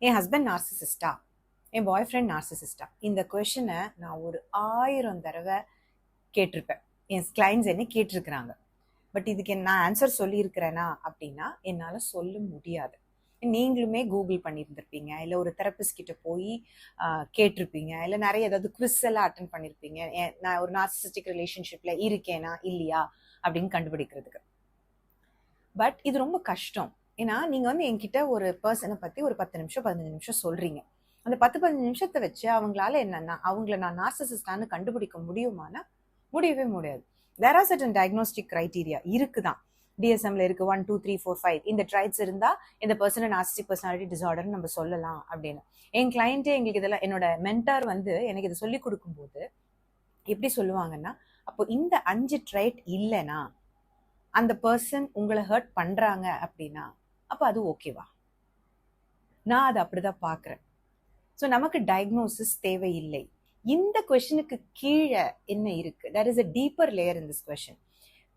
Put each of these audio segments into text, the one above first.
என் husband நார்சிசிஸ்டா, என் பாய் friend நார்சிசிஸ்டா? இந்த கொஷனை நான் ஒரு 1000 தடவை கேட்டிருப்பேன். என் கிளைண்ட்ஸ் என்ன கேட்டிருக்கிறாங்க. பட் இதுக்கு நான் ஆன்சர் சொல்லியிருக்கிறேனா அப்படின்னா என்னால் சொல்ல முடியாது. நீங்களுமே கூகுள் பண்ணியிருந்திருப்பீங்க, இல்லை ஒரு தெரபிஸ்ட் கிட்ட போய் கேட்டிருப்பீங்க, இல்லை நிறைய ஏதாவது குவிஸ் எல்லாம் அட்டன் பண்ணியிருப்பீங்க. நான் ஒரு நார்சிஸ்டிக் ரிலேஷன்ஷிப்ல இருக்கேனா இல்லையா அப்படின்னு கண்டுபிடிக்கிறதுக்கு. பட் இது ரொம்ப கஷ்டம். ஏன்னா நீங்க வந்து என்கிட்ட ஒரு பர்சனை பத்தி ஒரு 10 நிமிஷம் 15 நிமிஷம் சொல்றீங்க. அந்த 10-15 நிமிஷத்தை வச்சு அவங்களால என்னன்னா அவங்கள நான் நார்சிசிஸ்டான்னு கண்டுபிடிக்க முடியுமானா முடியவே முடியாது. There are certain diagnostic criteria இருக்குதான். டிஎஸ்எம்ல இருக்கு 1 2 3 4 5 இந்த ட்ரைட்ஸ் இருந்தா இந்த பர்சனை நார்சிஸ்டிக் பர்சனாலிட்டி டிசார்டர்னு நம்ம சொல்லலாம் அப்படின்னு. என் கிளைண்டே எங்களுக்கு இதெல்லாம், என்னோட மென்டார் வந்து எனக்கு இதை சொல்லி கொடுக்கும்போது எப்படி சொல்லுவாங்கன்னா, அப்போ இந்த 5 ட்ரைட் இல்லைன்னா அந்த பர்சன் உங்களை ஹர்ட் பண்றாங்க அப்படின்னா அப்ப அது ஓகேவா? நான் அதை அப்படிதான் பாக்குறேன். ஸோ நமக்கு டயக்னோசிஸ் தேவையில்லை. இந்த கொஸ்டினுக்கு கீழே என்ன இருக்கு? There is a deeper layer in this question.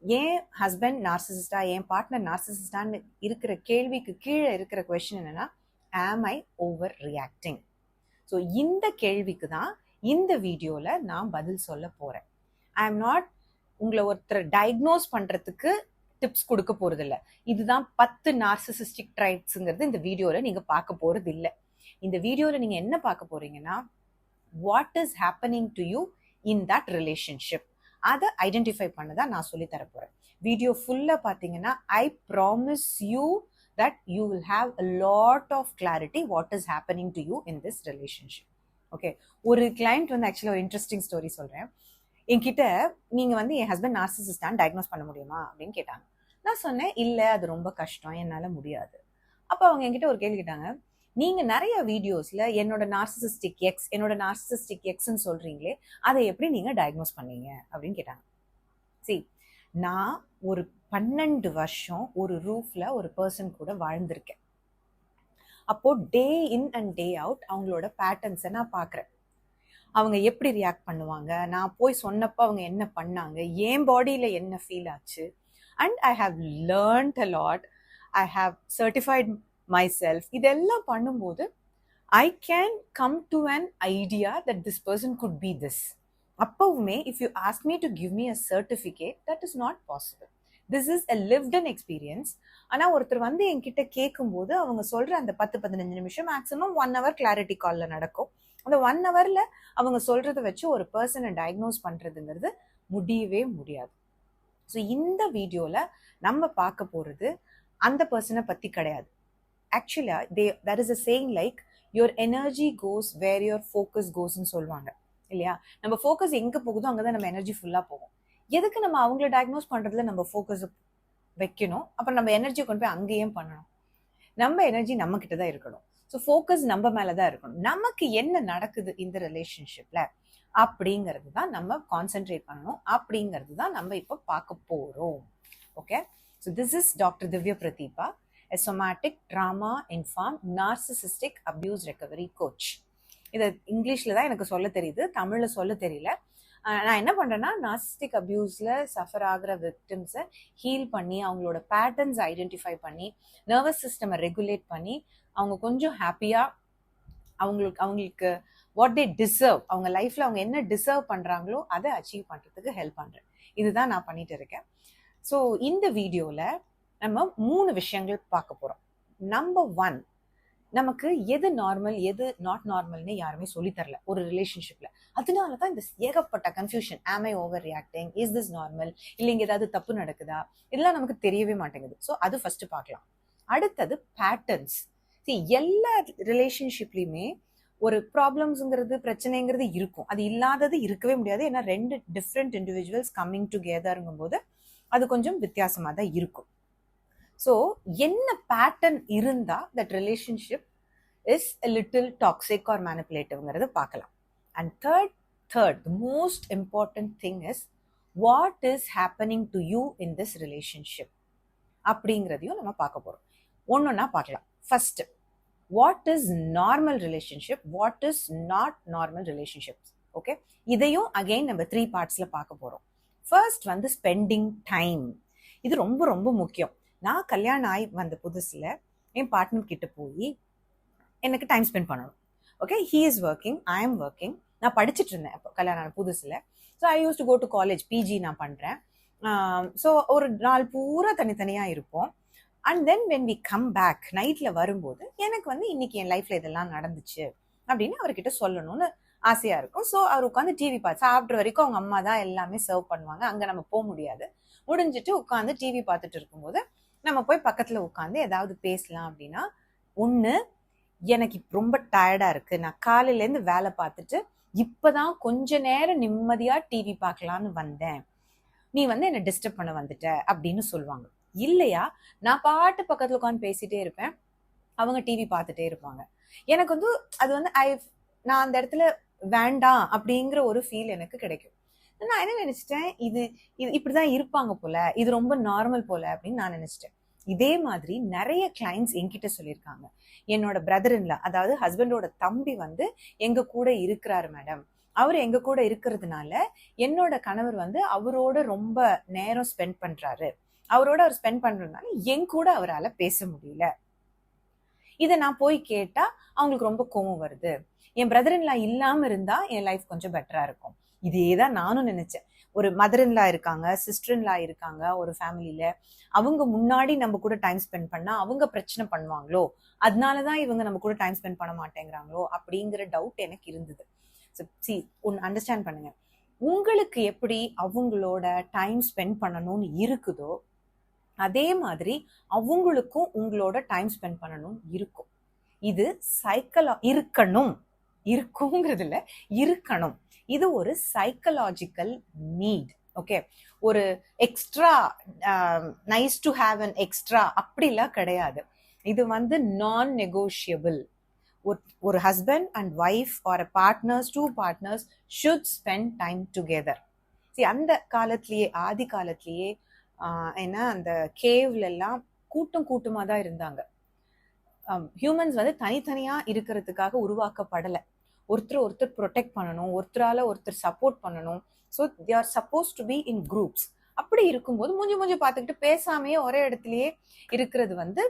ஏன் ஹஸ்பண்ட் நார்சிசிஸ்டா, என் பார்ட்னர் நார்சிசிஸ்டான்னு இருக்கிற கேள்விக்கு கீழே இருக்கிற கொஸ்டின் என்னன்னா, ஆம் ஐ ஓவர் ரியாக்டிங்? ஸோ இந்த கேள்விக்கு தான் இந்த வீடியோல நான் பதில் சொல்ல போறேன். ஐ எம் நாட் உங்களை ஒருத்தர் டயக்னோஸ் பண்றதுக்கு டிப்ஸ் கொடுக்க போறது இல்லை. இதுதான் 10 நார்சிசிஸ்டிக் ட்ரைட்ஸ்ங்கிறது இந்த வீடியோல நீங்க பார்க்க போறது இல்லை. இந்த வீடியோல நீங்க என்ன பார்க்க போறீங்கன்னா, what is happening to you in that relationship, அதை ஐடென்டிஃபை பண்ணதான் நான் சொல்லி தர போறேன். வீடியோ ஃபுல்லா பாத்தீங்கன்னா I promise you that you will have a lot of clarity what is happening to you in this relationship. Okay, ஒரு கிளைண்ட் வந்து ஆக்சுவலா ஒரு இன்ட்ரெஸ்டிங் ஸ்டோரி சொல்றேன். என்கிட்ட நீங்க வந்து என் ஹஸ்பண்ட் நார்சிசிஸ்டான்னு டயக்னோஸ் பண்ண முடியுமா அப்படின்னு கேட்டாங்க. நான் சொன்னேன், இல்லை அது ரொம்ப கஷ்டம், என்னால முடியாது. அப்ப அவங்க என்கிட்ட ஒரு கேள்வி கேட்டாங்க, நீங்க நிறைய வீடியோஸ்ல என்னோட நார்சிசிஸ்டிக் எக்ஸ் என்னோட நார்சிசிஸ்டிக் எக்ஸ்ன்னு சொல்றீங்களே, அதை எப்படி நீங்க டயக்னோஸ் பண்ணீங்க அப்படின்னு கேட்டாங்க. சரி, நான் ஒரு 12 வருஷம் ஒரு ரூஃப்ல ஒரு பர்சன் கூட வாழ்ந்திருக்கேன். அப்போ டே இன் அண்ட் டே அவுட் அவங்களோட பேட்டர்ன்ஸை நான் பார்க்குறேன். அவங்க எப்படி ரியாக்ட் பண்ணுவாங்க, நான் போய் சொன்னப்போ அவங்க என்ன பண்ணாங்க, என் பாடியில் என்ன ஃபீல் ஆச்சு. And I have learned a lot, I have certified myself. இதெல்லாம் பண்ணும்போது I can come to an idea that this person could be this. அப்பவுமே if you ask me to give me a certificate, that is not possible. This is a lived an experience. ஆனால் ஒருத்தர் வந்து என்கிட்ட கேட்கும்போது அவங்க சொல்ற அந்த 10-15 நிமிஷம் மேக்ஸிமம் 1 hour கிளாரிட்டி காலில் நடக்கும். அந்த 1 hourல அவங்க சொல்றதை வச்சு ஒரு பர்சனை டயக்னோஸ் பண்றதுங்கிறது முடியவே முடியாது. ஸோ இந்த வீடியோல நம்ம பார்க்க போறது அந்த பர்சனை பத்தி கிடையாது. ஆக்சுவலா there is a saying like your energy goes where your focus goes ன்னு சொல்லுவாங்க இல்லையா? நம்ம ஃபோக்கஸ் எங்க போகுதோ அங்கதான் நம்ம எனர்ஜி ஃபுல்லா போகும். எதுக்கு நம்ம அவங்கள டயக்னோஸ் பண்றதுல நம்ம ஃபோக்கஸ் வைக்கணும்? அப்புறம் நம்ம எனர்ஜி கொண்டு போய் அங்கேயும் பண்ணணும். நம்ம எனர்ஜி நம்ம கிட்ட தான் இருக்கணும். ஸோ ஃபோக்கஸ் நம்ம மேலதான் இருக்கணும். நமக்கு என்ன நடக்குது இந்த ரிலேஷன்ஷிப்ல அப்படிங்கிறது தான் நம்ம கான்சென்ட்ரேட் பண்ணணும். அப்படிங்கிறது தான் நம்ம இப்போ பார்க்க போறோம். Okay, so this is doctor Divya Pratheeba, a somatic trauma informed narcissistic abuse recovery coach. இது இங்கிலீஷ்ல தான் எனக்கு சொல்ல தெரியுது, தமிழ்ல சொல்ல தெரியல. நான் என்ன பண்றேன்னா, நார்சிஸ்டிக் அபியூஸ்ல சஃபர் ஆகிற விக்டிம்ஸை ஹீல் பண்ணி அவங்களோட பேட்டர்ன்ஸ் ஐடென்டிஃபை பண்ணி நர்வஸ் சிஸ்டமை ரெகுலேட் பண்ணி அவங்க கொஞ்சம் ஹாப்பியா அவங்களுக்கு வாட் தே டிசர்வ், அவங்க லைஃப்ல அவங்க என்ன டிசர்வ் பண்றாங்களோ அதை அச்சீவ் பண்றதுக்கு ஹெல்ப் பண்றேன். இதுதான் நான் பண்ணிட்டு இருக்கேன். ஸோ இந்த வீடியோல நம்ம 3 விஷயங்கள் பார்க்க போறோம். நம்பர் 1, நமக்கு எது நார்மல் எது நாட் நார்மல்னு யாருமே சொல்லி தரல ஒரு ரிலேஷன்ஷிப்ல. அதனாலதான் இந்த ஏகப்பட்ட கன்ஃபியூஷன். ஆம் ஐ over reacting, is this normal, இல்லை இங்க ஏதாவது தப்பு நடக்குதா, இதெல்லாம் நமக்கு தெரியவே மாட்டேங்குது. ஸோ அது ஃபர்ஸ்ட் பார்க்கலாம். அடுத்தது பேட்டர்ன்ஸ். எல்லா ரிலேஷன்ஷிப்லயுமே ஒரு ப்ராப்ளம்ஸ்ங்கிறது பிரச்சனைங்கிறது இருக்கும். அது இல்லாதது இருக்கவே முடியாது. ஏன்னா 2 டிஃப்ரெண்ட் இண்டிவிஜுவல்ஸ் கம்மிங் டுகெதர்ங்கும் போது அது கொஞ்சம் வித்தியாசமா தான் இருக்கும். ஸோ என்ன பேட்டர்ன் இருந்தா that relationship is a little toxic or manipulativeங்கிறத பார்க்கலாம். And third the most important thing is what is happening to you in this relationship அப்படிங்கிறதையும் நம்ம பார்க்க போறோம். ஒன்னொன்னா பார்க்கலாம். First, what is normal relationship, what is not normal relationships. Okay, இதையும் again நம்ம 3 பார்ட்ஸ்ல பார்க்க போறோம். ஃபர்ஸ்ட் வந்து ஸ்பெண்டிங் டைம். இது ரொம்ப ரொம்ப முக்கியம். நான் கல்யாணம் ஆகி வந்த புதுசுல என் பார்ட்னர் கிட்ட போய் எனக்கு டைம் ஸ்பெண்ட் பண்ணணும். Okay, he is working, I am working. நான் படிச்சுட்டு இருந்தேன் அப்போ கல்யாணம் புதுசில். So I use to go to college, PG நான் பண்ணுறேன். ஸோ ஒரு நாள் பூரா தனித்தனியாக இருப்போம். And then when we come back நைட்டில் வரும்போது எனக்கு வந்து இன்னைக்கு என் லைஃப்பில் இதெல்லாம் நடந்துச்சு அப்படின்னு அவர்கிட்ட சொல்லணும்னு ஆசையாக இருக்கும். ஸோ அவர் உட்காந்து டிவி பார்த்து சாப்பிட்ற வரைக்கும் அவங்க அம்மா தான் எல்லாமே சர்வ் பண்ணுவாங்க. அங்கே நம்ம போக முடியாது. முடிஞ்சிட்டு உட்காந்து டிவி பார்த்துட்டு இருக்கும்போது நம்ம போய் பக்கத்தில் உட்காந்து ஏதாவது பேசலாம் அப்படின்னா, ஒன்று எனக்கு ரொம்ப டயர்டாக இருக்குது, நான் காலையிலேருந்து வேலை பார்த்துட்டு இப்போதான் கொஞ்ச நேரம் நிம்மதியாக டிவி பார்க்கலான்னு வந்தேன், நீ வந்து என்னை டிஸ்டர்ப் பண்ண வந்துட்ட அப்படின்னு சொல்லுவாங்க. இல்லையா நான் பாட்டு பக்கத்தில் உட்காந்து பேசிட்டே இருப்பேன், அவங்க டிவி பார்த்துட்டே இருப்பாங்க. எனக்கு வந்து அது வந்து நான் அந்த இடத்துல வேண்டாம் அப்படிங்கிற ஒரு ஃபீல் எனக்கு கிடைக்கும். நான் என்ன நினைச்சிட்டேன், இது இப்படிதான் இருப்பாங்க போல, இது ரொம்ப நார்மல் போல அப்படின்னு நான் நினைச்சிட்டேன். இதே மாதிரி நிறைய கிளைண்ட்ஸ் என்கிட்ட சொல்லியிருக்காங்க, என்னோட பிரதர்-இன்-லா, அதாவது ஹஸ்பண்டோட தம்பி வந்து எங்க கூட இருக்கிறாரு மேடம், அவர் எங்க கூட இருக்கிறதுனால என்னோட கணவர் வந்து அவரோட ரொம்ப நேரம் ஸ்பெண்ட் பண்றாரு, அவரோட அவர் ஸ்பெண்ட் பண்றதுனால என் கூட அவரால் பேச முடியல. இதை நான் போய் கேட்டா அவங்களுக்கு ரொம்ப கோவம் வருது, என் பிரதர்-இன்-லா இல்லாம இருந்தா என் லைஃப் கொஞ்சம் பெட்டரா இருக்கும். இதேதான் நானும் நினைச்சேன். ஒரு மதர்-இன்-லா இருக்காங்க, சிஸ்டர்-இன்-லா இருக்காங்க ஒரு ஃபேமிலியில, அவங்க முன்னாடி நம்ம கூட டைம் ஸ்பெண்ட் பண்ணா அவங்க பிரச்சனை பண்ணுவாங்களோ, அதனாலதான் இவங்க நம்ம கூட டைம் ஸ்பெண்ட் பண்ண மாட்டேங்கிறாங்களோ அப்படிங்கிற டவுட் எனக்கு இருந்தது. ஒன்னு அண்டர்ஸ்டாண்ட் பண்ணுங்க, உங்களுக்கு எப்படி அவங்களோட டைம் ஸ்பெண்ட் பண்ணணும்னு இருக்குதோ அதே மாதிரி அவங்களுக்கும் உங்களோட டைம் ஸ்பெண்ட் பண்ணணும்னு இருக்கும். இது இருக்கணும், இருக்குங்கிறதுல இருக்கணும். இது ஒரு சைக்கலாஜிக்கல் நீட். ஓகே, ஒரு extra nice to have an extra அப்படிலாம் கிடையாது. இது வந்து நான் நெகோஷியபிள். ஒரு husband and wife or two partners should spend time together. அந்த காலத்திலேயே, ஆதி காலத்திலேயே ஏன்னா அந்த கேவ்ல எல்லாம் கூட்டமா தான் இருந்தாங்க. ஹியூமன்ஸ் வந்து தனித்தனியா இருக்கிறதுக்காக உருவாக்கப்படலை. ஒருத்தர் ப்ரொடெக்ட் பண்ணணும், ஒருத்தரால ஒருத்தர் சப்போர்ட் பண்ணணும். So they are suppose to be in groups. அப்படி இருக்கும்போது மூஞ்சி பார்த்துக்கிட்டு பேசாமையே ஒரே இடத்துலயே இருக்கிறது வந்து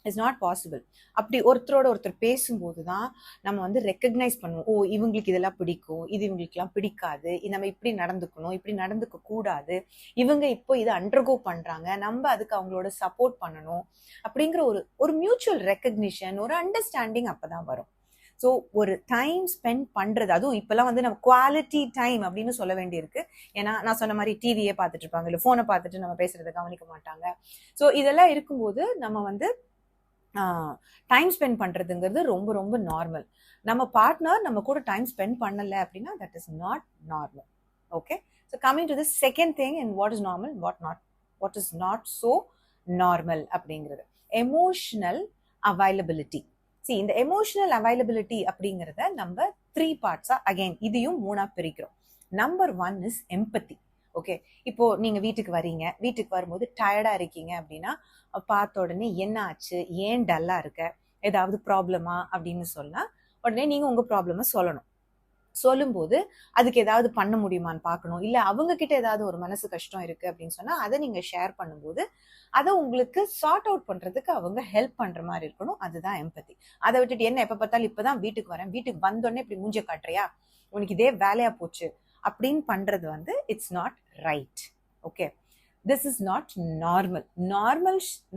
இஸ் நாட் பாசிபிள். அப்படி ஒருத்தரோட ஒருத்தர் பேசும்போது தான் நம்ம வந்து ரெக்கக்னைஸ் பண்ணுவோம், ஓ இவங்களுக்கு இதெல்லாம் பிடிக்கும், இது இவங்களுக்குலாம் பிடிக்காது, நம்ம இப்படி நடந்துக்கணும், இப்படி நடந்துக்க கூடாது, இவங்க இப்போ இதை அண்டர்கோ பண்றாங்க, நம்ம அதுக்கு அவங்களோட சப்போர்ட் பண்ணணும் அப்படிங்கிற ஒரு மியூச்சுவல் ரெக்கக்னிஷன், ஒரு அண்டர்ஸ்டாண்டிங் அப்பதான் வரும். ஸோ ஒரு டைம் ஸ்பெண்ட் பண்றது, அதுவும் இப்பெல்லாம் வந்து நம்ம குவாலிட்டி டைம் அப்படின்னு சொல்ல வேண்டியிருக்கு. ஏன்னா நான் சொன்ன மாதிரி டிவியே பார்த்துட்டு இருப்பாங்க, இல்லை ஃபோனை பார்த்துட்டு நம்ம பேசுறதை கவனிக்க மாட்டாங்க. ஸோ இதெல்லாம் இருக்கும்போது நம்ம வந்து டைம் ஸ்பெண்ட் பண்றதுங்கிறது ரொம்ப ரொம்ப நார்மல். நம்ம பார்ட்னர் நம்ம கூட டைம் ஸ்பெண்ட் பண்ணல அப்படின்னா that is not normal. Okay, so coming to the second thing in what is normal, what is not so normal அப்படிங்கிறது எமோஷனல் அவைலபிலிட்டி. இந்த எமோஷனல் அவைலபிலிட்டி அப்படிங்கிறத நம்ம 3 பார்ட்ஸா, அகைன் இதையும் 3ஆ பிரிக்கிறோம். Number 1 is empathy. ஓகே, இப்போ நீங்க வீட்டுக்கு வரீங்க, வீட்டுக்கு வரும்போது டயர்டா இருக்கீங்க அப்படின்னா பார்த்த உடனே என்ன ஆச்சு, ஏன் டல்லா இருக்க, ஏதாவது ப்ராப்ளமா அப்படின்னு சொன்னா உடனே நீங்க உங்க ப்ராப்ளம சொல்லணும். சொல்லும்போது அதுக்கு ஏதாவது பண்ண முடியுமான்னு பார்க்கணும். இல்லை அவங்க கிட்ட ஏதாவது ஒரு மனசு கஷ்டம் இருக்கு அப்படின்னு சொன்னா அதை நீங்க ஷேர் பண்ணும்போது அதை உங்களுக்கு சார்ட் அவுட் பண்றதுக்கு அவங்க ஹெல்ப் பண்ற மாதிரி இருக்கணும். அதுதான் எம்பத்தி. அதை விட்டுட்டு என்ன எப்ப பார்த்தாலும் இப்பதான் வீட்டுக்கு வரேன், வீட்டுக்கு வந்தோடனே இப்படி மூஞ்ச காட்டுறியா, உனக்கு இதே வேலையா போச்சு அப்படின்னு பண்றது வந்து it's not right. Okay, this is not normal.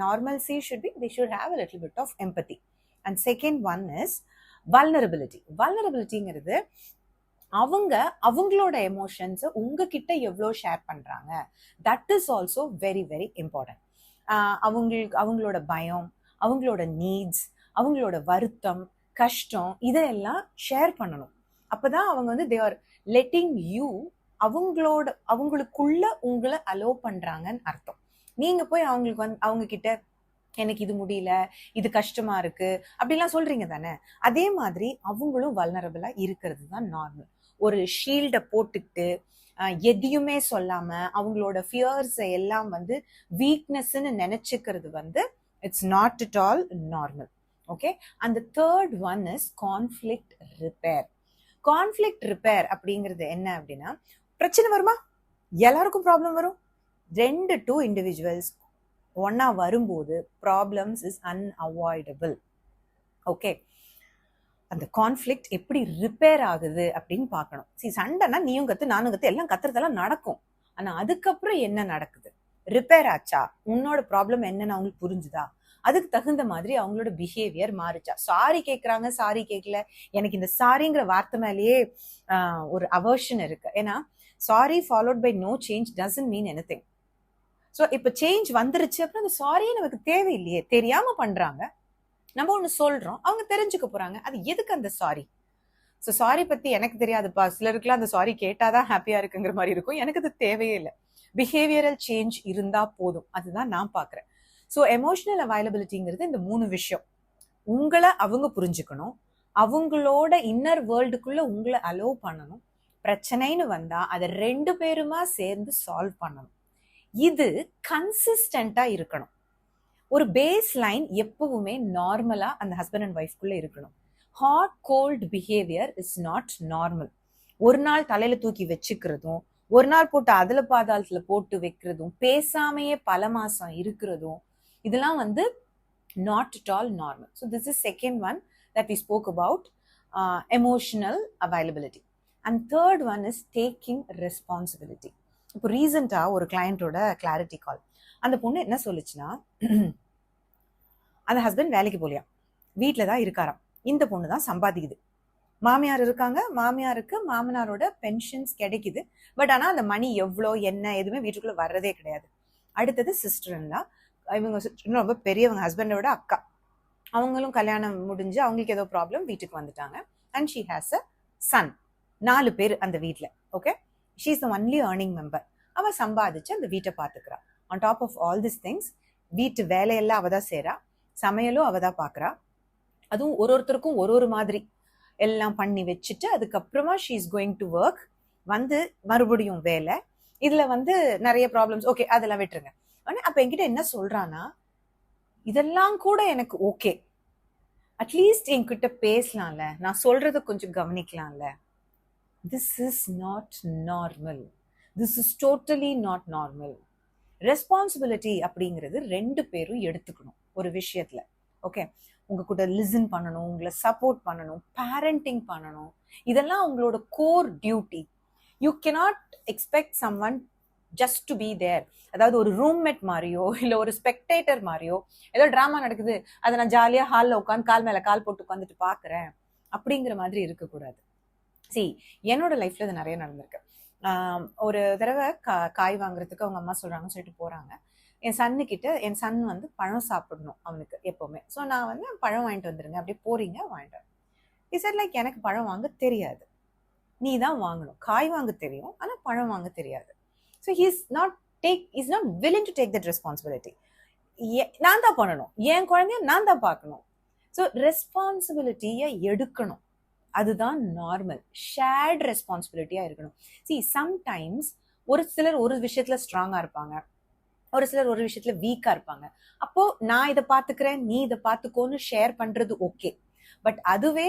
Normalcy should be, they should have a little bit of empathy. And second one is vulnerability. Vulnerabilityங்கிறது அவங்களோட எமோஷன்ஸ் உங்ககிட்ட எவ்வளோ ஷேர் பண்றாங்க, that is also very very important. அவங்களோட பயம், அவங்களோட needs, அவங்களோட வருத்தம், கஷ்டம் இதெல்லாம் ஷேர் பண்ணணும். அப்பதான் அவங்க வந்து they are letting you, அவங்களுக்குள்ள உங்களை அலோ பண்றாங்கன்னு அர்த்தம். நீங்க போய் அவங்களுக்கு வந்து அவங்க கிட்ட எனக்கு இது முடியல, இது கஷ்டமா இருக்கு அப்படிலாம் சொல்றீங்க தானே, அதே மாதிரி அவங்களும் வல்னரபிளா இருக்கிறது தான் நார்மல். ஒரு ஷீல்டை போட்டுக்கிட்டு எதையுமே சொல்லாம அவங்களோட ஃபியர்ஸ் எல்லாம் வந்து வீக்னஸ்ன்னு நினைச்சுக்கிறது வந்து it's not at all normal. Okay, அந்த third one is conflict repair. Conflict repair அப்படிங்கிறது என்ன அப்படின்னா, பிரச்சனை வருமா, எல்லாருக்கும் ப்ராப்ளம் வரும். 2 இண்டிவிஜுவல்ஸ் ஒன்னா வரும்போது ப்ராப்ளம்ஸ் இஸ் அன்அவாய்டபிள். ஓகே, அந்த கான்ஃப்ளிக்ட் எப்படி ரிப்பேர் ஆகுது அப்படின்னு பார்க்கணும். சண்டைனா நீயும் கத்து நானும் கத்து எல்லாம் கத்துறதெல்லாம் நடக்கும். ஆனா அதுக்கப்புறம் என்ன நடக்குது? ரிப்பேர் ஆச்சா? உன்னோட ப்ராப்ளம் என்னன்னு அவங்களுக்கு புரிஞ்சுதா? அதுக்கு தகுந்த மாதிரி அவங்களோட பிஹேவியர் மாறுச்சா? சாரி கேட்கறாங்க, சாரி கேட்கல. எனக்கு இந்த சாரிங்கிற வார்த்தை மேலேயே ஒரு அவர்ஷன் இருக்கு. ஏன்னா sorry followed by no change doesn't mean anything. So இப்போ சேஞ்ச் வந்துருச்சு அப்புறம் அந்த சாரியே நமக்கு தேவையில்லையே, தெரியாம பண்றாங்க. நம்ம ஒண்ணு சொல்றோம், அவங்க தெரிஞ்சுக்க போறாங்க. அது எதுக்கு அந்த சாரி? ஸோ சாரி பத்தி எனக்கு தெரியாதுப்பா, சிலருக்குலாம் அந்த சாரி கேட்டாதான் ஹாப்பியா இருக்குங்கிற மாதிரி இருக்கும். எனக்கு அது தேவையே இல்லை. பிஹேவியரல் சேஞ்ச் இருந்தா போதும், அதுதான் நான் பாக்குறேன். ஸோ எமோஷனல் அவைலபிலிட்டிங்கிறது இந்த 3 விஷயம். உங்களை அவங்க புரிஞ்சுக்கணும், அவங்களோட இன்னர் வேர்ல்டுக்குள்ள உங்களை அலோவ் பண்ணணும், பிரச்சனைன்னு வந்தா அதை 2 பேருமா சேர்ந்து சால்வ் பண்ணணும். இது கன்சிஸ்டண்டா இருக்கணும். ஒரு பேஸ் லைன் எப்பவுமே நார்மலா அந்த ஹஸ்பண்ட் அண்ட் ஒய்ஃப்குள்ள இருக்கணும். Hot cold behaviour is not normal. ஒரு நாள் தலையில தூக்கி வச்சுக்கிறதும், ஒரு நாள் போட்டு அதுல பாதாளத்துல போட்டு வைக்கிறதும், பேசாமையே பல மாசம் இருக்கிறதும், இதெல்லாம் not at all normal. So this is second one that we spoke about, emotional availability. And third one is taking responsibility. இப்போ ரீசெண்டா ஒரு கிளையண்டோட கிளாரிட்டி கால். அந்த பொண்ணு என்ன சொல்லுச்சுன்னா, அந்த ஹஸ்பண்ட் வேலைக்கு போலியா, வீட்டில தான் இருக்காராம். இந்த பொண்ணு தான் சம்பாதிக்குது. மாமியார் இருக்காங்க, மாமியாருக்கு மாமனாரோட பென்ஷன்ஸ் கிடைக்குது. பட் ஆனா அந்த மணி எவ்வளோ என்ன எதுவுமே வீட்டுக்குள்ள வர்றதே கிடையாது. அடுத்தது சிஸ்டர்னா, இவங்க ரொம்ப பெரியவங்க, ஹஸ்பண்டோட அக்கா. அவங்களும் கல்யாணம் முடிஞ்சு அவங்களுக்கு ஏதோ ப்ராப்ளம், வீட்டுக்கு வந்துட்டாங்க. And she has a son. 4 பேர் அந்த வீட்டில். Okay, she is the only earning member. அவ சம்பாதிச்சு அந்த வீட்டை பார்த்துக்கிறா. On top of all this things, வீட்டு வேலையெல்லாம் அவ தான் செய்றா, சமையலும் அவ தான் பார்க்குறா. அதுவும் ஒருத்தருக்கும் ஒரு மாதிரி எல்லாம் பண்ணி வச்சுட்டு அதுக்கப்புறமா she is going to work. மறுபடியும் வேலை. இதுல நிறைய ப்ராப்ளம்ஸ். ஓகே, அதெல்லாம் விட்டுருங்க. அப்ப என்கிட்ட என்ன சொல்றானா, இதெல்லாம் கூட எனக்கு ஓகே, அட்லீஸ்ட் என்கிட்ட பேசலாம்ல, நான் சொல்றத கொஞ்சம் கவனிக்கலாம்ல. This is not normal. This is totally not normal. Responsibility அப்படிங்கிறது 2 பேரும் எடுத்துக்கணும் ஒரு விஷயத்துல. ஓகே, உங்க கூட லிசன் பண்ணணும், உங்களை சப்போர்ட் பண்ணணும், பேரண்டிங் பண்ணணும். இதெல்லாம் உங்களோட core duty. You cannot expect someone just to be there. அதாவது ஒரு ரூம்மேட் மாதிரியோ இல்ல ஒரு ஸ்பெக்டேட்டர் மாதிரியோ, ஏதோ டிராமா நடக்குது அதை நான் ஜாலியா ஹாலில் உட்காந்து கால் மேல கால் போட்டு உட்காந்துட்டு பாக்குறேன் அப்படிங்கிற மாதிரி இருக்கக்கூடாது. என்னோட லைஃப்ல இது நிறைய நடந்திருக்கு. ஒரு தடவை காய் வாங்குறதுக்கு அவங்க அம்மா சொல்றாங்கன்னு சொல்லிட்டு போறாங்க. என் சன்னு கிட்ட, என் சன் பழம் சாப்பிடணும் அவனுக்கு எப்பவுமே. ஸோ நான் பழம் வாங்கிட்டு வந்துருங்க, அப்படியே போறீங்க வாங்கிட்டு. இஸ் லைக் எனக்கு பழம் வாங்க தெரியாது, நீ தான் வாங்கணும். காய் வாங்க தெரியும், ஆனா பழம் வாங்க தெரியாது. So is not willing to take that responsibility. நான் தான் பண்ணணும், என் குழந்தைய நான் தான் பார்க்கணும். ஸோ ரெஸ்பான்சிபிலிட்டியை எடுக்கணும், அதுதான் நார்மல். ஷேர்ட் ரெஸ்பான்சிபிலிட்டியா இருக்கணும். சம்டைம்ஸ் ஒரு சிலர் ஒரு விஷயத்துல ஸ்ட்ராங்கா இருப்பாங்க, ஒரு சிலர் ஒரு விஷயத்துல வீக்கா இருப்பாங்க. அப்போ நான் இதை பாத்துக்கிறேன், நீ இதை பாத்துக்கோன்னு ஷேர் பண்றது ஓகே. பட் அதுவே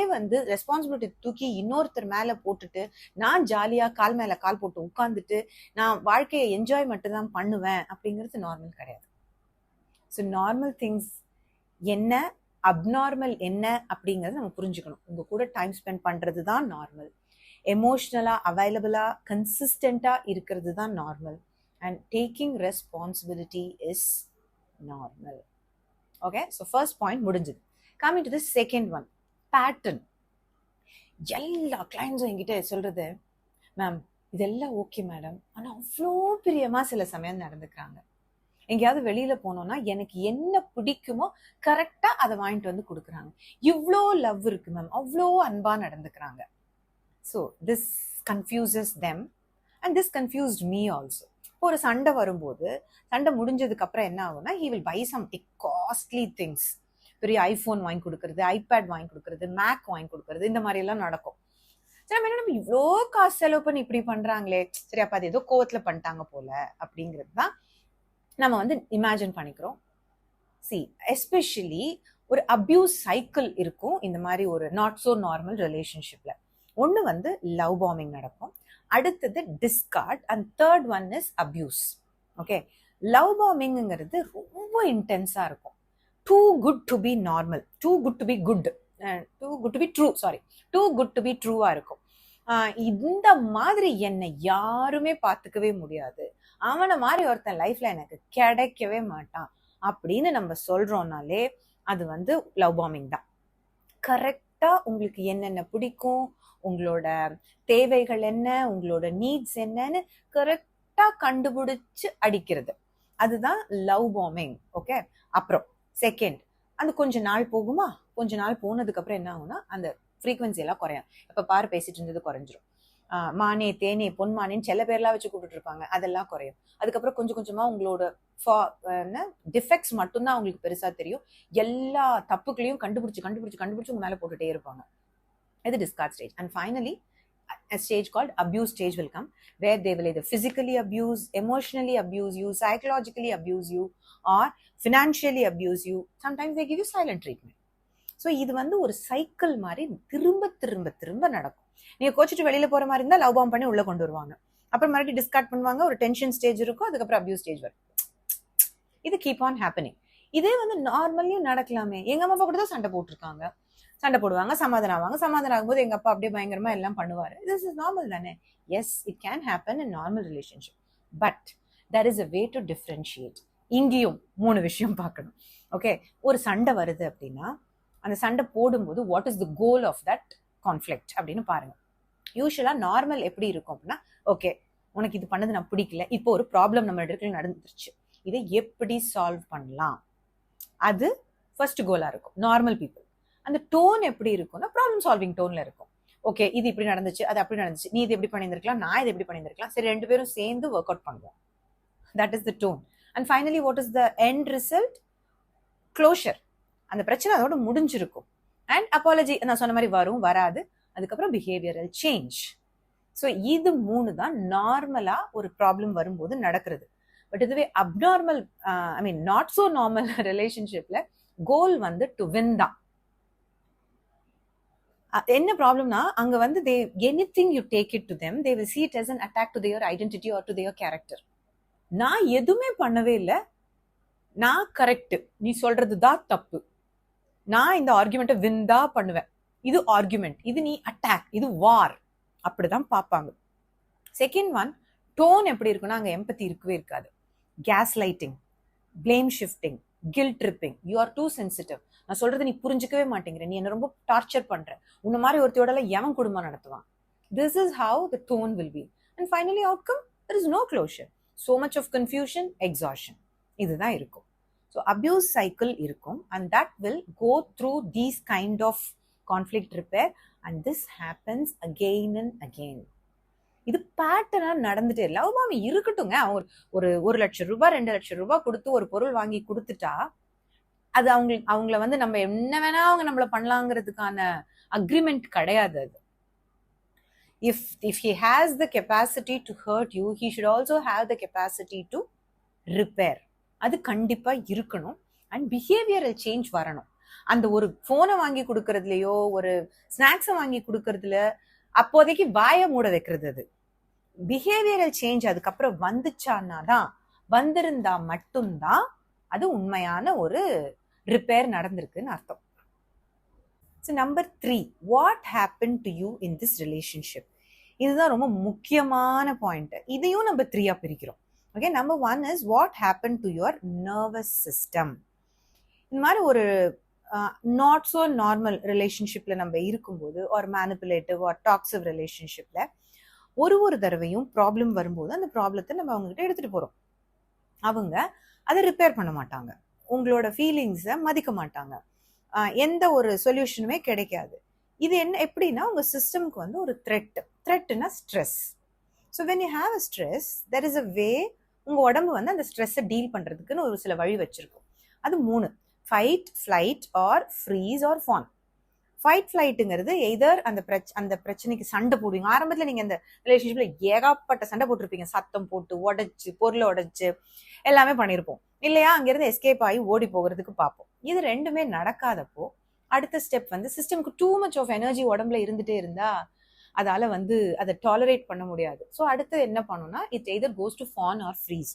ரெஸ்பான்சிபிலிட்டி தூக்கி இன்னொருத்தர் மேல போட்டுட்டு நான் ஜாலியா கால் மேல கால் போட்டு உட்கார்ந்துட்டு நான் வாழ்க்கையை என்ஜாய் மட்டும் தான் பண்ணுவேன் அப்படிங்கிறது நார்மல் கிடையாது. ஸோ நார்மல் திங்ஸ் என்ன, அப்நார்மல் என்ன அப்படிங்கறத நம்ம புரிஞ்சுக்கணும். உங்க கூட டைம் ஸ்பெண்ட் பண்றது தான் நார்மல். எமோஷனலா அவைலபிளா கன்சிஸ்டண்டா இருக்கிறது தான் normal. And taking responsibility is normal. Okay, so first point முடிஞ்சது. Coming to the second one, pattern. எல்லா கிளைண்ட்ஸும் என்கிட்ட சொல்றது, மேம் இதெல்லாம் ஓகே மேடம், ஆனா அவ்வளோ பிரியமா சில சமயம் நடந்துக்கிறாங்க. எங்கேயாவது வெளியில போனோம்னா எனக்கு என்ன பிடிக்குமோ கரெக்டா அதை வாங்கிட்டு கொடுக்குறாங்க. இவ்வளோ லவ் இருக்கு மேம், அவ்வளோ அன்பா நடந்துக்கிறாங்க. So this confuses them and this confused me also. ஒரு சண்டை வரும்போது, சண்டை முடிஞ்சதுக்கு அப்புறம் என்ன ஆகும்னா, he will buy some costly things. பெரிய ஐபோன் வாங்கி கொடுக்கறது, ஐபேட் வாங்கி கொடுக்கறது, மேக் வாங்கி கொடுக்கறது, இந்த மாதிரி எல்லாம் நடக்கும். சரி, நம்ம இவ்வளோ காசு செலவு பண்ணி இப்படி பண்றாங்களே, சரி அப்ப அது ஏதோ கோவத்துல பண்ணிட்டாங்க போல அப்படிங்கிறது தான் நம்ம இமேஜின் பண்ணிக்கிறோம். எஸ்பெஷலி ஒரு அபியூஸ் சைக்கிள் இருக்கும் இந்த மாதிரி ஒரு நாட் சோ நார்மல் ரிலேஷன்ஷிப்ல. ஒன்று லவ் பாம்பிங் நடக்கும், அடுத்தது discard, and third one is abuse. Okay, love பாம்பிங்கிறது ரொம்ப இன்டென்ஸா இருக்கும். Too good to be normal, too good to be good too good to be true sorry too good to be ட்ரூவா இருக்கும். இந்த மாதிரி என்னை யாருமே பார்த்துக்கவே முடியாது, அவனை மாதிரி ஒருத்தன் லைஃப்ல எனக்கு கிடைக்கவே மாட்டான் அப்படின்னு நம்ம சொல்றோம்னாலே அது வந்து லவ் பாம்பிங் தான். கரெக்டா உங்களுக்கு என்னென்ன பிடிக்கும், உங்களோட தேவைகள் என்ன, உங்களோட நீட்ஸ் என்னன்னு கரெக்டா கண்டுபிடிச்சு அடிக்கிறது, அதுதான் லவ் பாம்பிங். ஓகே. அப்புறம் செகண்ட், அது கொஞ்ச நாள் போகுமா, கொஞ்ச நாள் போனதுக்கு அப்புறம் என்ன ஆகும்னா அந்த ஃப்ரீக்வன்சி எல்லாம் குறையும். இப்ப பாரு பேசிட்டு இருந்தது குறைஞ்சிரும். மானே தேனே பொன்மானேன்னு சில பேர்லாம் வச்சு கூப்பிட்டு இருப்பாங்க, அதெல்லாம் குறையும். அதுக்கப்புறம் கொஞ்சம் கொஞ்சமா உங்களோட டிஃபெக்ட்ஸ் மட்டும்தான் அவங்களுக்கு பெருசா தெரியும். எல்லா தப்புகளையும் கண்டுபிடிச்சு கண்டுபிடிச்சு கண்டுபிடிச்சு உங்க மேல போட்டுட்டே இருப்பாங்க. இது discard stage. And finally a stage called abuse stage will come, where they will either physically abuse, emotionally abuse you, psychologically abuse you, or financially abuse you. Sometimes they give you silent treatment. So இது வந்து ஒரு cycle மாதிரி திரும்ப திரும்ப திரும்ப நடக்கும். நீங்க கோச்சிட்டு வெளியில போற மாதிரி இருந்தா லவ் பாம் பண்ணி உள்ள கொண்டு வருவாங்க, அப்புறம் மறுபடியும் டிஸ்கார்ட் பண்ணுவாங்க, ஒரு டென்ஷன் ஸ்டேஜ் இருக்கும், அதுக்கப்புறம் அபியூஸ் ஸ்டேஜ் வரும். இது கீப் ஆன் ஹேப்பனிங். இதே வந்து நார்மலியும் நடக்கலாமே. எங்க அம்மா அப்பா கூட தான் சண்டை போட்டிருக்காங்க, சண்டை போடுவாங்க, சமாதானம் ஆவாங்க, சமாதானம் ஆகும்போது எங்க அப்பா அப்படியே பயங்கரமா எல்லாம் பண்ணுவாரு. திஸ் இஸ் நார்மல் தானே? Yes, it can happen in normal relationship, but there is a way to differentiate. இங்கேயும் 3 விஷயம் பார்க்கணும். ஓகே, ஒரு சண்டை வருது அப்படின்னா அந்த சண்டை போடும்போது what is the goal of that conflict அப்படின்னு பாருங்க. யூஸ்வலா நார்மல் எப்படி இருக்கும் அப்படின்னா, ஓகே உனக்கு இது பண்ணது நான் பிடிக்கல, இப்போ ஒரு ப்ராப்ளம் நம்ம இடத்துல நடந்துருச்சு, இதை எப்படி சால்வ் பண்ணலாம், அது ஃபர்ஸ்ட் கோலா இருக்கும் நார்மல் பீப்புள். அந்த டோன் எப்படி இருக்கும்னா ப்ராப்ளம் சால்விங் டோன்ல இருக்கும். ஓகே இது இப்படி நடந்துச்சு, அது அப்படி நடந்துச்சு, நீ இது எப்படி பண்ணியிருந்திருக்கலாம், நான் இது எப்படி பண்ணியிருந்திருக்கலாம், சரி 2 பேரும் சேர்ந்து ஒர்க் அவுட் பண்ணுவோம். That is the tone. And finally what is the end result? Closure. அந்த பிரச்சனை அதோட முடிஞ்சிருக்கும். அண்ட் அப்பாலஜி நான் சொன்ன மாதிரி வரும், வராது, அதுக்கப்புறம் பிஹேவியரல் சேஞ்ச். ஸோ இது 3 தான் நார்மலா ஒரு ப்ராப்ளம் வரும்போது நடக்கிறது. பட் இதுவே abnormal, I mean not so normal ரிலேஷன்ஷிப்ல கோல் வந்து டு வின் தான். என்ன ப்ராப்ளம்னா அங்க வந்து they anything you take it to them, they will see it as an attack to their identity or to their character. நான் எதுவுமே பண்ணவே இல்லை, நான் கரெக்ட், நீ சொல்றது தான் தப்பு, நான் இந்த ஆர்குமெண்ட்டை வின் தான் பண்ணுவேன், இது ஆர்குமெண்ட், இது நீ அட்டாக், இது வார், அப்படிதான் பார்ப்பாங்க. செகண்ட் ஒன், டோன் எப்படி இருக்குன்னா அங்க எம்பத்தி இருக்கவே இருக்காது. Gaslighting, blame shifting, guilt tripping, you are too sensitive, நான் சொல்றது நீ புரிஞ்சுக்கவே மாட்டேங்கிற, நீ என்ன ரொம்ப டார்ச்சர் பண்ற, உன்ன மாதிரி ஒருத்தையோட எவன் குடும்பம் நடத்துவான். This is how the tone will be. And finally outcome, there is no closure, so much of confusion, exhaustion. இதுதான் இருக்கும். ஸோ அபியூஸ் சைக்கிள் இருக்கும், and that will go through these kind of conflict repair, and this happens again and again. இது பேட்டர்னா நடந்துட்டே. Love Bambi இருக்கட்டுங்க, அவங்க ஒரு 1 லட்சம் ரூபாய் 2 லட்சம் ரூபாய் கொடுத்து ஒரு பொருள் வாங்கி கொடுத்துட்டா அது அவங்கள வந்து நம்ம என்ன வேணா அவங்க நம்மள பண்ணலாங்கிறதுக்கான அக்ரிமெண்ட் கிடையாது. அது if he has the capacity to hurt you, he should also have the capacity to repair. அது கண்டிப்பா இருக்கணும். அண்ட் பிஹேவியரல் சேஞ்ச் வரணும். அந்த ஒரு போனை வாங்கி கொடுக்கறதுலயோ ஒரு ஸ்நாக்ஸை வாங்கி கொடுக்கறதுல அப்போதைக்கு வாய மூட வைக்கிறது, அது பிஹேவியரல் சேஞ்ச் அதுக்கப்புறம் வந்துச்சான்னா தான், வந்திருந்தா மட்டும்தான் அது உண்மையான ஒரு ரிப்பேர் நடந்திருக்குன்னு அர்த்தம். So number 3, what happened to you in this relationship? இதுதான் ரொம்ப முக்கியமான பாயிண்ட். இதையும் நம்ம 3ஆ பிரிக்கிறோம். Okay, number 1 is what happened to your nervous system. இந்த மாதிரி ஒரு நாட் ஸோ நார்மல் ரிலேஷன்ஷிப்ல நம்ம இருக்கும்போது, ஒரு மேனிப்புலேட்டிவ் ஒரு டாக்ஸிவ் ரிலேஷன்ஷிப்ல ஒரு தடவையும் ப்ராப்ளம் வரும்போது அந்த ப்ராப்ளத்தை நம்ம அவங்க கிட்ட எடுத்துட்டு போறோம். அவங்க அதை ரிப்பேர் பண்ண மாட்டாங்க, உங்களோட ஃபீலிங்ஸை மதிக்க மாட்டாங்க, எந்த ஒரு சொல்யூஷனுமே கிடைக்காது. இது என்ன எப்படின்னா உங்க சிஸ்டம்க்கு வந்து ஒரு த்ரெட்னா stress. So when you have a stress, there is a way உங்க உடம்பு வந்து அந்த ஸ்ட்ரெஸ்ஸை டீல் பண்றதுக்குன்னு ஒரு சில வழி வச்சிருக்கும். அது 3: fight, flight or freeze or fawn. Fight ஃப்ளைட்டுங்கிறது எய்தர் அந்த பிரச்சனைக்கு சண்டை போடுவீங்க. ஆரம்பத்தில் நீங்க இந்த ரிலேஷன்ஷிப்ல ஏகப்பட்ட சண்டை போட்டிருப்பீங்க, சத்தம் போட்டு உடைச்சு பொருளை உடைச்சு எல்லாமே பண்ணியிருப்போம் இல்லையா? அங்கிருந்து எஸ்கேப் ஆகி ஓடி போகிறதுக்கு பார்ப்போம். இது ரெண்டுமே நடக்காதப்போ அடுத்த ஸ்டெப் வந்து சிஸ்டம்க்கு டூ மச் ஆஃப் எனர்ஜி உடம்புல இருந்துட்டே இருந்தா அதால வந்து அதை டாலரேட் பண்ண முடியாது. ஸோ அடுத்து என்ன பண்ணணும்னா it either goes to fawn or freeze.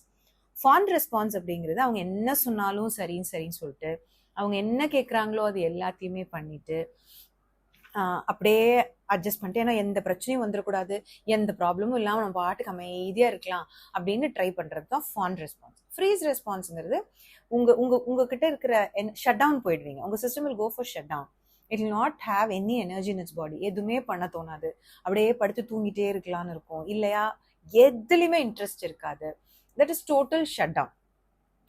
Fawn response அப்படிங்கிறது அவங்க என்ன சொன்னாலும் சரின்னு சொல்லிட்டு அவங்க என்ன கேட்குறாங்களோ அது எல்லாத்தையுமே பண்ணிட்டு அப்படியே அட்ஜஸ்ட் பண்ணிட்டு, ஏன்னா எந்த பிரச்சனையும் வந்துடக்கூடாது, எந்த ப்ராப்ளமும் இல்லாமல் நம்ம பாட்டுக்கு அமைதியாக இருக்கலாம் அப்படின்னு ட்ரை பண்ணுறது தான் ஃபான் ரெஸ்பான்ஸ். ஃப்ரீஸ் ரெஸ்பான்ஸுங்கிறது உங்ககிட்ட இருக்கிற ஷட் டவுன் போயிடுவீங்க. உங்கள் system will go for shut down. It will not have any energy in its body. எதுவுமே பண்ண தோணாது, அப்படியே படுத்து தூங்கிட்டே இருக்கலாம்னு இருக்கும், இல்லையா எதுலையுமே இன்ட்ரெஸ்ட் இருக்காது. That is total shut down.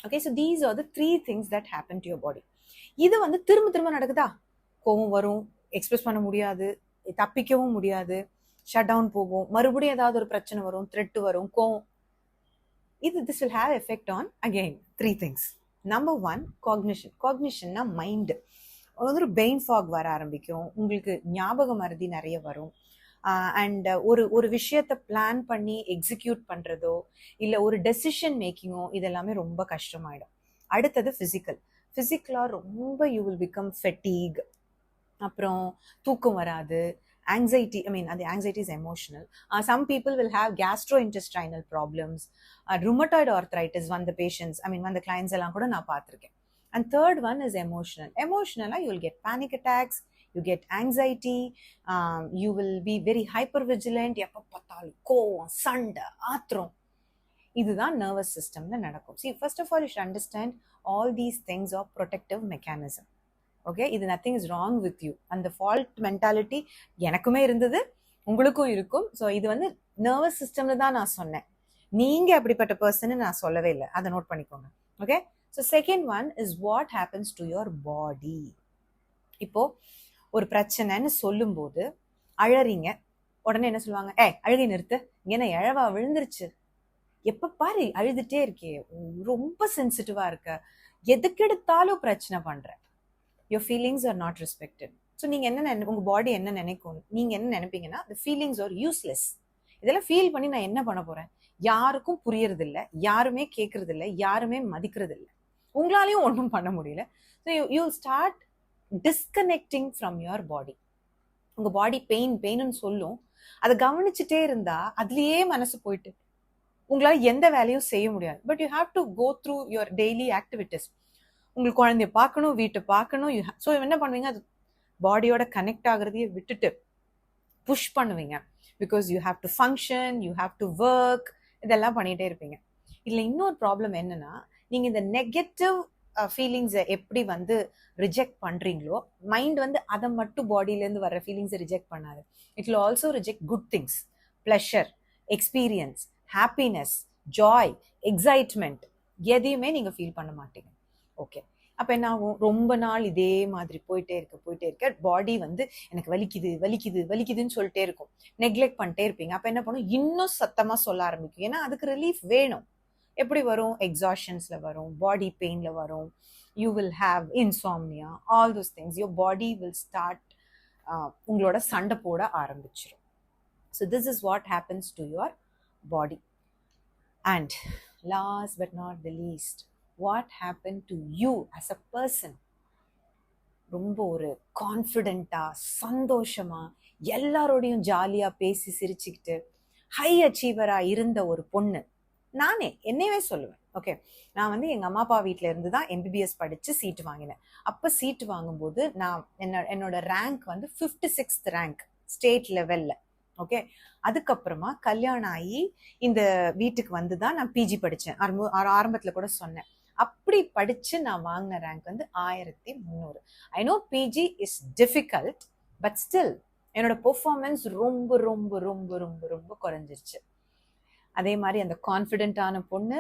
Okay, so these are the 3 things that happen to your body. இது வந்து திரும்ப திரும்ப நடக்குதா? கோவம் வரும், எக்ஸ்பிரஸ் பண்ண முடியாது, தப்பிக்கவும் முடியாது, ஷட் டவுன் போகும், மறுபடியும் ஏதாவது ஒரு பிரச்சனை வரும், த்ரெட் வரும், கோவம். this will have effect on again 3 things. Number 1, cognition. Cognitionனா mind. ஒரு பெயின் ஃபாக் வர ஆரம்பிக்கும், உங்களுக்கு ஞாபக மறதி நிறைய வரும், அண்ட் ஒரு விஷயத்தை பிளான் பண்ணி எக்ஸிக்யூட் பண்ணுறதோ இல்லை ஒரு டெசிஷன் மேக்கிங்கோ இதெல்லாமே ரொம்ப கஷ்டமாயிடும். அடுத்தது ஃபிசிக்கலாக ரொம்ப யூ வில் பிகம் ஃபெட்டீக், அப்புறம் தூக்கம் வராது, anxiety, the anxiety is emotional. Some people will have gastrointestinal problems, rheumatoid arthritis when the patients, when the clients எல்லாம் கூட நான் பார்த்துருக்கேன். And third one is emotional. You will get panic attacks, you get anxiety, you will be very hypervigilant, எப்போ பார்த்தாலும் கோவம், சண்டை, ஆத்திரம். இதுதான் nervous systemல நடக்கும். See, first of all, you should understand all these things are protective mechanism. Okay, இது nothing is wrong with you. அந்த fault mentality எனக்குமே இருந்தது, உங்களுக்கும் இருக்கும். ஸோ இது வந்து நர்வஸ் சிஸ்டம்னு தான் நான் சொன்னேன், நீங்கள் அப்படிப்பட்ட பர்சன்னு நான் சொல்லவே இல்லை, அதை நோட் பண்ணிக்கோங்க. Okay, so second one is what happens to your body. இப்போ ஒரு பிரச்சனைன்னு சொல்லும்போது அழறீங்க, உடனே என்ன சொல்லுவாங்க? அழுகை நிறுத்து, இங்கே எழவா விழுந்துருச்சு, எப்போ பாரு அழுதுட்டே இருக்கே, ரொம்ப சென்சிட்டிவா இருக்க, எதுக்கெடுத்தாலும் பிரச்சனை பண்ற. Your feelings are not respected. So நீங்கள் என்ன உங்கள் பாடி என்ன நினைக்கும், நீங்கள் என்ன நினைப்பீங்கன்னா the feelings are useless. இதெல்லாம் ஃபீல் பண்ணி நான் என்ன பண்ண போகிறேன்? யாருக்கும் புரியறதில்ல, யாருமே கேட்கறதில்ல, யாருமே மதிக்கிறதில்ல, உங்களாலையும் ஒன்றும் பண்ண முடியல. So you start disconnecting from your body. உங்கள் பாடி பெயின்னு சொல்லும், அதை கவனிச்சுட்டே இருந்தா அதுலேயே மனசு போயிட்டு உங்களால் எந்த வேலையும் செய்ய முடியாது. But you have to go through your daily activities. உங்களுக்கு குழந்தைய பார்க்கணும், வீட்டை பார்க்கணும். ஸோ என்ன பண்ணுவீங்க? அது பாடியோட கனெக்ட் ஆகுறதையே விட்டுட்டு புஷ் பண்ணுவீங்க. Because you have to function, you have to work, இதெல்லாம் பண்ணிகிட்டே இருப்பீங்க. இதில் இன்னொரு ப்ராப்ளம் என்னன்னா, நீங்கள் இந்த நெகட்டிவ் ஃபீலிங்ஸை எப்படி வந்து ரிஜெக்ட் பண்ணுறீங்களோ, மைண்ட் வந்து அதை மட்டும் பாடியிலேருந்து வர்ற ஃபீலிங்ஸை ரிஜெக்ட் பண்ணாது. It will also reject good things, pleasure, experience, happiness, Joy, excitement, எதையுமே நீங்கள் ஃபீல் பண்ண மாட்டீங்க. ஓகே, அப்போ என்ன ஆகும்? ரொம்ப நாள் இதே மாதிரி போயிட்டே இருக்க பாடி வந்து எனக்கு வலிக்குதுன்னு சொல்லிட்டே இருக்கும், நெக்லெக்ட் பண்ணிட்டே இருப்பீங்க. அப்போ என்ன பண்ணும்? இன்னும் சத்தமாக சொல்ல ஆரம்பிக்கும். ஏன்னா அதுக்கு ரிலீஃப் வேணும். எப்படி வரும்? எக்ஸாஷன்ஸில் வரும், பாடி பெயினில் வரும், you will have இன்சாம்னியா, all those things. Your body will start உங்களோட சண்டை போட ஆரம்பிச்சிடும். So this is what happens to your body. And last but not the least, what happened to you as a person? ரொம்ப ஒரு கான்ஃபிடென்ட்டா, சந்தோஷமா, எல்லாரோடையும் ஜாலியா பேசி சிரிச்சுக்கிட்டு ஹை அச்சீவரா இருந்த ஒரு பொண்ணு. நானே என்னையவே சொல்லுவேன். ஓகே, நான் வந்து எங்கள் அம்மா அப்பா வீட்டில் இருந்து தான் MBBS படித்து சீட்டு வாங்கினேன். அப்போ சீட்டு வாங்கும்போது நான் என்னோட ரேங்க் வந்து 56th ரேங்க் ஸ்டேட் லெவலில். ஓகே, அதுக்கப்புறமா கல்யாணம் ஆகி இந்த வீட்டுக்கு வந்து தான் நான் பிஜி படித்தேன். ஆரம்பத்தில் கூட சொன்னேன். அப்படி படித்து நான் வாங்கின ரேங்க் வந்து 1300. I know PG is difficult, but still என்னோட பெர்ஃபார்மன்ஸ் ரொம்ப ரொம்ப ரொம்ப ரொம்ப ரொம்ப குறைஞ்சிருச்சு. அதே மாதிரி அந்த கான்ஃபிடென்ட்டான பொண்ணு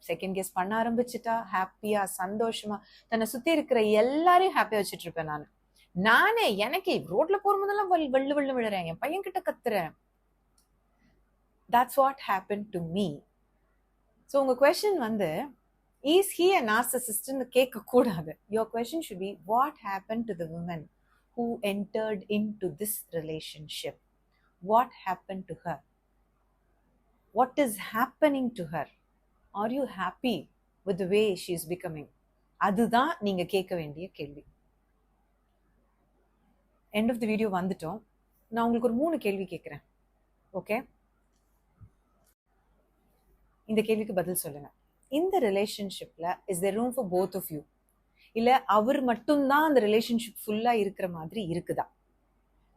செகண்ட் கெஸ் பண்ண ஆரம்பிச்சுட்டா, ஹாப்பியா சந்தோஷமா தன்னை சுற்றி இருக்கிற எல்லாரையும் ஹாப்பியாக வச்சுட்டு இருப்பேன். நானே எனக்கு ரோட்ல போகும்போதெல்லாம் வெள்ளு விழுறேன், என் பையன் கிட்ட கத்துறேன். That's what happened to me. So உங்க கொஸ்டின் வந்து is he a narcissist ன்னு கேட்க கூடாது. Your question should be what happened to the woman who entered into this relationship? What happened to her? What is happening to her? Are you happy with the way she is becoming? அதுதான் நீங்க கேட்க வேண்டிய கேள்வி. End of the video வந்துட்டோம். நான் உங்களுக்கு ஒரு 3 கேள்வி கேட்குறேன். ஓகே, இந்த கேள்விக்கு பதில் சொல்லுங்க. இந்த ரிலேஷன்ஷிப்ல is there room for both of you? இல்லை அவர் மட்டும்தான் அந்த ரிலேஷன்ஷிப் ஃபுல்லாக இருக்கிற மாதிரி இருக்குதா?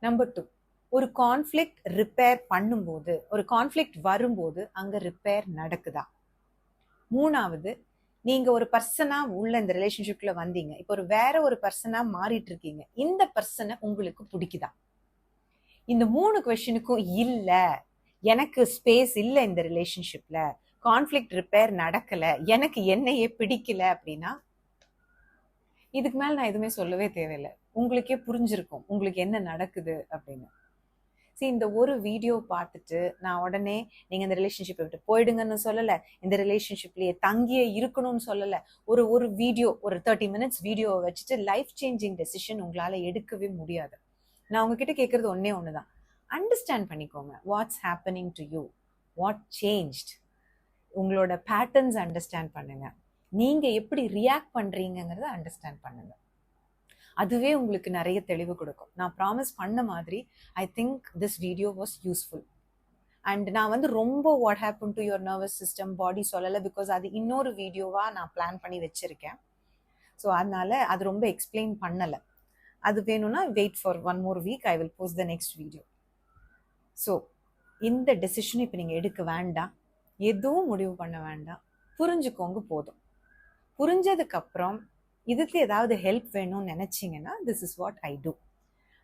நம்பர் 2, ஒரு கான்ஃப்ளிக்ட் ரிப்பேர் பண்ணும்போது, ஒரு கான்ஃப்ளிக்ட் வரும்போது அங்க ரிப்பேர் நடக்குதா? 3வது, நீங்க ஒரு பர்சனா உள்ள இந்த ரிலேஷன்ஷிப்ல வந்தீங்க, இப்போ வேற ஒரு பர்சனா மாறிட்டு இருக்கீங்க, இந்த பர்சனை உங்களுக்கு பிடிக்குதா? இந்த 3 கொஸ்டினுக்கும் இல்ல, எனக்கு ஸ்பேஸ் இல்ல இந்த ரிலேஷன்ஷிப்ல, கான்ஃப்ளிக்ட் ரிப்பேர் நடக்கல, எனக்கு என்னையே பிடிக்கல அப்படின்னா இதுக்கு மேல நான் எதுவுமே சொல்லவே தேவையில்லை. உங்களுக்கே புரிஞ்சிருக்கும் உங்களுக்கு என்ன நடக்குது அப்படின்னு. இந்த ஒரு வீடியோ பார்த்துட்டு நான் உடனே நீங்க இந்த ரிலேஷன்ஷிப்பை விட்டு போயிடுங்கன்னு சொல்லல, இந்த ரிலேஷன்ஷிப்லயே தங்கியே இருக்கணும்னு சொல்லல. ஒரு வீடியோ, ஒரு 30 மினிட்ஸ் வீடியோவை வச்சுட்டு லைஃப் சேஞ்சிங் டெசிஷன் உங்களால எடுக்கவே முடியாது. நான் உங்ககிட்ட கேட்கறது ஒண்ணுதான், அண்டர்ஸ்டாண்ட் பண்ணிக்கோங்க. What's happening to you, what changed, உங்களோட பேட்டர்ன்ஸ் அண்டர்ஸ்டாண்ட் பண்ணுங்க, நீங்க எப்படி ரியாக்ட் பண்றீங்கிறத அண்டர்ஸ்டாண்ட் பண்ணுங்க. அதுவே உங்களுக்கு நிறைய தெளிவு கொடுக்கும். நான் ப்ராமிஸ் பண்ண மாதிரி I think this video was useful. And நான் ரொம்ப what happen to your nervous system body சொல்லலை, பிகாஸ் அது இன்னொரு வீடியோவா நான் பிளான் பண்ணி வச்சிருக்கேன். ஸோ அதனால அது ரொம்ப எக்ஸ்பிளைன் பண்ணலை. அது வேணும்னா wait for 1 more week, I will post the next video. So இந்த டெசிஷன் இப்போ நீங்கள் எடுக்க வேண்டாம், எதுவும் முடிவு பண்ண வேண்டாம், புரிஞ்சுக்கோங்க போதும். புரிஞ்சதுக்கு அப்புறம் இதுக்கு ஏதாவது ஹெல்ப் வேணும்னு நினைச்சீங்கன்னா this is what I do.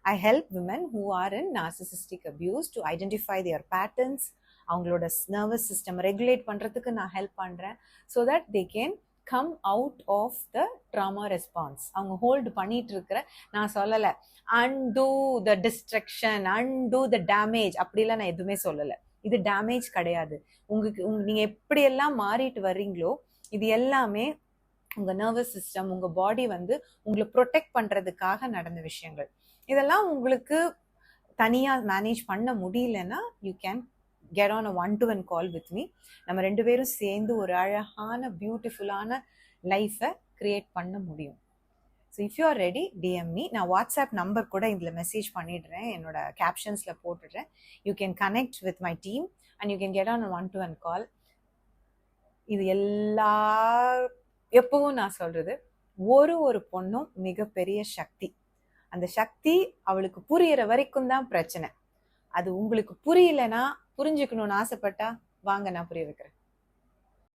I help women who are in narcissistic abuse to identify their patterns. அவங்களோட நர்வஸ் சிஸ்டம் ரெகுலேட் பண்ணுறதுக்கு நான் ஹெல்ப் பண்ணுறேன், so that they can come out of the trauma response. அவங்க hold பண்ணிட்டு இருக்கிற, நான் சொல்லலை undo the destruction, undo the damage, அப்படிலாம் நான் எதுவுமே சொல்லலை. இது டேமேஜ் கிடையாது. நீங்கள் எப்படியெல்லாம் மாறிட்டு வர்றீங்களோ இது எல்லாமே உங்க நர்வஸ் சிஸ்டம், உங்க பாடி உங்களை ப்ரொடெக்ட் பண்றதுக்காக நடந்த விஷயங்கள். இதெல்லாம் உங்களுக்கு தனியா மேனேஜ் பண்ண முடியலன்னா you can get on a 1-to-1 call with me. நம்ம 2 பேரும் சேர்ந்து ஒரு அழகான பியூட்டிஃபுல்லான லைஃபை கிரியேட் பண்ண முடியும். So if you are ready, DM me. நான் வாட்ஸ்அப் நம்பர் கூட இதில் மெசேஜ் பண்ணிடுறேன், என்னோட கேப்ஷன்ஸில் போட்டுடுறேன். You can connect with my team and you can get on a 1-to-1 call. இது எப்பவும் நான் சொல்றது, ஒரு பொண்ணும் மிகப்பெரிய சக்தி. அந்த சக்தி அவளுக்கு புரியிற வரைக்கும் தான் பிரச்சனை. அது உங்களுக்கு புரியலன்னா, புரிஞ்சுக்கணும்னு ஆசைப்பட்டா வாங்க, நான் புரிய வைக்கிறேன்.